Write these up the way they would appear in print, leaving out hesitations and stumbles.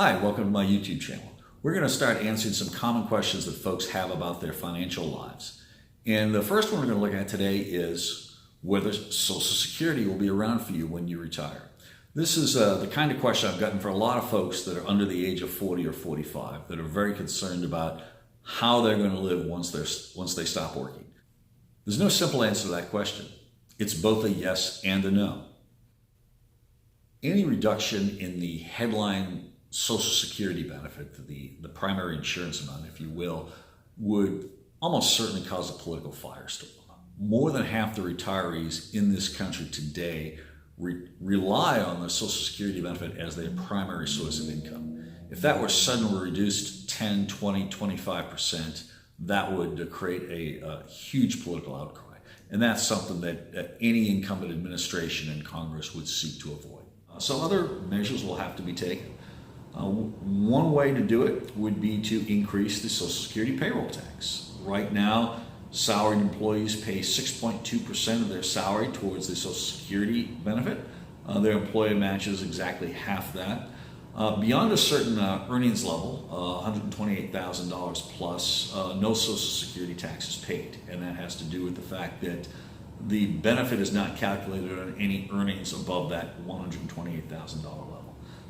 Hi, welcome to my YouTube channel. We're going to start answering some common questions that folks have about their financial lives. And the first one we're going to look at today is whether Social Security will be around for you when you retire. This is the kind of question I've gotten for a lot of folks that are under the age of 40 or 45 that are very concerned about how they're going to live once they stop working. There's no simple answer to that question. It's both a yes and a no. Any reduction in the headline Social Security benefit, the primary insurance amount, if you will, would almost certainly cause a political firestorm. More than half the retirees in this country today rely on the Social Security benefit as their primary source of income. If that were suddenly reduced 10, 20, 25%, that would create a huge political outcry. And that's something that any incumbent administration and Congress would seek to avoid. So other measures will have to be taken. One way to do it would be to increase the Social Security payroll tax. Right now, salaried employees pay 6.2% of their salary towards the Social Security benefit. Their employer matches exactly half that. Beyond a certain earnings level, $128,000 plus, no Social Security tax is paid. And that has to do with the fact that the benefit is not calculated on any earnings above that $128,000 level.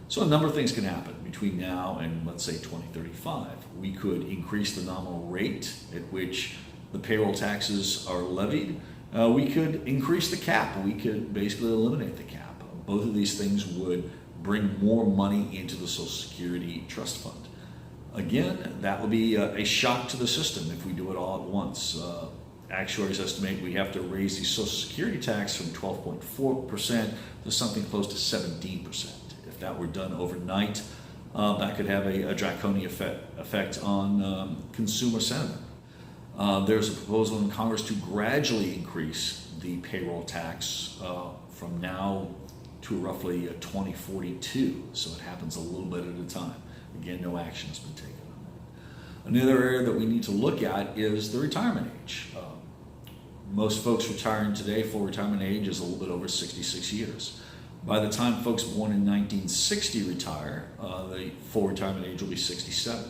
So a number of things can happen between now and, let's say, 2035. We could increase the nominal rate at which the payroll taxes are levied. We could increase the cap. We could basically eliminate the cap. Both of these things would bring more money into the Social Security Trust Fund. Again, that would be a shock to the system if we do it all at once. Actuaries estimate we have to raise the Social Security tax from 12.4% to something close to 17%. If that were done overnight, that could have a draconian effect on consumer sentiment. There's a proposal in Congress to gradually increase the payroll tax from now to roughly 2042, so it happens a little bit at a time. Again, no action has been taken on that. Another area that we need to look at is the retirement age. Most folks retiring today, full retirement age is a little bit over 66 years. By the time folks born in 1960 retire, the full retirement age will be 67.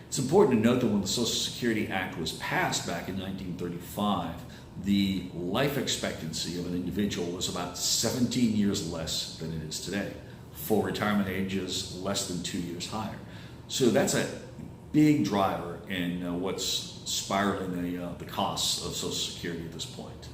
It's important to note that when the Social Security Act was passed back in 1935, the life expectancy of an individual was about 17 years less than it is today. Full retirement age is less than 2 years higher. So that's a big driver in what's spiraling the costs of Social Security at this point.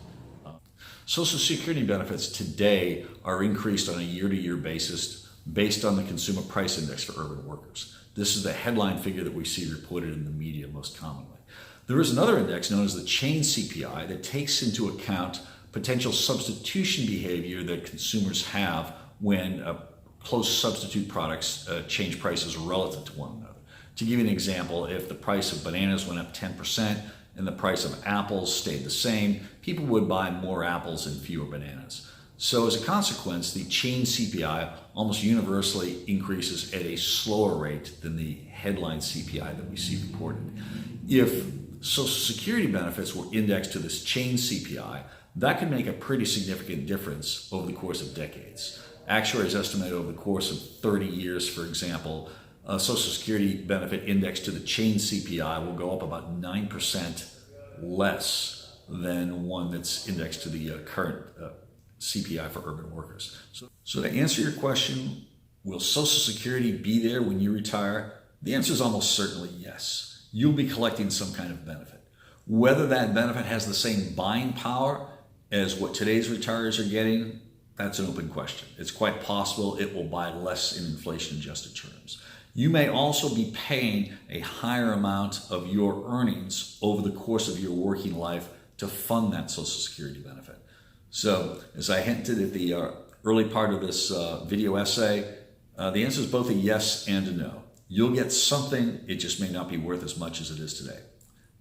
Social Security benefits today are increased on a year-to-year basis based on the Consumer Price Index for urban workers. This is the headline figure that we see reported in the media most commonly. There is another index known as the chain CPI that takes into account potential substitution behavior that consumers have when close substitute products change prices relative to one another. To give you an example, if the price of bananas went up 10%, and the price of apples stayed the same, people would buy more apples and fewer bananas. So as a consequence, the chain CPI almost universally increases at a slower rate than the headline CPI that we see reported. If Social Security benefits were indexed to this chain CPI, that could make a pretty significant difference over the course of decades. Actuaries estimate over the course of 30 years, for example, a Social Security benefit indexed to the chain CPI will go up about 9% less than one that's indexed to the current CPI for urban workers. So to answer your question, will Social Security be there when you retire? The answer is almost certainly yes. You'll be collecting some kind of benefit. Whether that benefit has the same buying power as what today's retirees are getting, that's an open question. It's quite possible it will buy less in inflation-adjusted terms. You may also be paying a higher amount of your earnings over the course of your working life to fund that Social Security benefit. So, as I hinted at the early part of this video essay, the answer is both a yes and a no. You'll get something, it just may not be worth as much as it is today.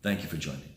Thank you for joining me.